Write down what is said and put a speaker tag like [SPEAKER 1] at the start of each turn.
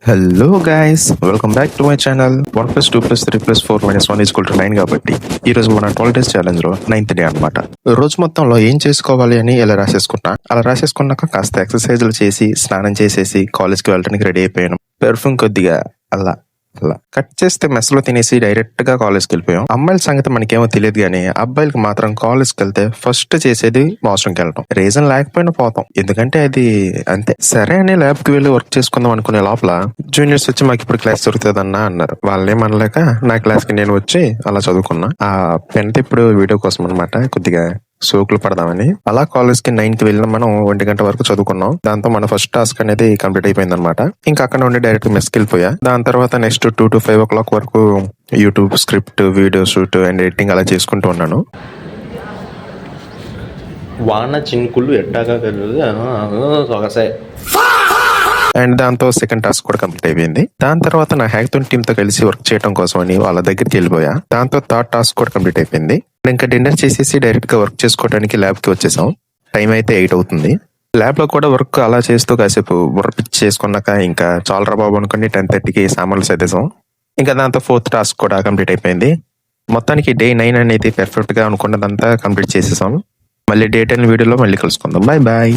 [SPEAKER 1] Hello guys, welcome back to my channel. 1 + 2 + 3 + 4 - 1 = 9 కాబట్టి ఈ రోజు మన 12 డేస్ ఛాలెంజ్ లో 9th డే అనమాట. రోజు మొత్తంలో ఏం చేసుకోవాలి అని ఇలా రాసేసుకున్నా. అలా రాసేసుకున్నాక కాస్త ఎక్సర్సైజ్లు చేసి స్నానం చేసేసి కాలేజ్కి వెళ్ళడానికి రెడీ అయిపోయాను. పెర్ఫ్యూమ్ కొద్దిగా అలా అలా కట్ చేస్తే మెస్ లో తినేసి డైరెక్ట్ గా కాలేజ్కి వెళ్ళిపోయాం. అమ్మాయిల సంగతి మనకేమో తెలియదు కానీ అబ్బాయిలకి మాత్రం కాలేజ్కి వెళ్తే ఫస్ట్ చేసేది వాష్రూమ్కి వెళ్ళడం. రీజన్ లేకపోయినా పోతాం, ఎందుకంటే అది అంతే. సరే అని ల్యాబ్ కి వెళ్ళి వర్క్ చేసుకుందాం అనుకునే లోపల జూనియర్స్ వచ్చి మాకు ఇప్పుడు క్లాస్ దొరుకుతుందన్నా అన్నారు. వాళ్ళేం అనలేక నా క్లాస్ కి నేను వచ్చి అలా చదువుకున్నా. ఆ పెన్ ఇప్పుడు వీడియో కోసం అనమాట, కొద్దిగా సోకులు పడదామని. అలా కాలేజ్ కి 9 కి వెళ్ళిన మనం 1 గంట వరకు చదువుకున్నాం. దాంతో మన ఫస్ట్ టాస్క్ అనేది కంప్లీట్ అయిపోయింది అనమాట. ఇంకా అక్కడ నుండి డైరెక్ట్ మెస్ కి వెళ్ళిపోయా. దాని తర్వాత నెక్స్ట్ 2 to 5 o'clock వరకు YouTube script, video shoot and editing అలా చేసుకుంటూ ఉన్నాను. వాన చినుకులు ఎట్టాగా సొగసే. అండ్ దాంతో సెకండ్ టాస్క్ కూడా కంప్లీట్ అయిపోయింది. దాని తర్వాత నా హ్యాక్థాన్ టీమ్ తో కలిసి వర్క్ చేయడం కోసం అని వాళ్ళ దగ్గరికి వెళ్ళిపోయా. దాంతో థర్డ్ టాస్క్ కూడా కంప్లీట్ అయిపోయింది. ఇంకా డిన్నర్ చేసేసి డైరెక్ట్ గా వర్క్ చేసుకోవడానికి ల్యాబ్ కి వచ్చేసాం. టైం అయితే 8 అవుతుంది. ల్యాబ్ లో కూడా వర్క్ అలా చేస్తూ కాసేపు వర్క్ చేసుకున్నాక ఇంకా చాలరా బాబు అనుకుని 10:30కి సామాన్లు సర్దేశాం. ఇంకా దాంతో ఫోర్త్ టాస్క్ కూడా కంప్లీట్ అయిపోయింది. మొత్తానికి డే 9 అనేది పెర్ఫెక్ట్ గా అనుకున్నదంతా కంప్లీట్ చేసేసాం. మళ్ళీ డే 10 వీడియోలో మళ్ళీ కలుసుకుందాం. Bye bye.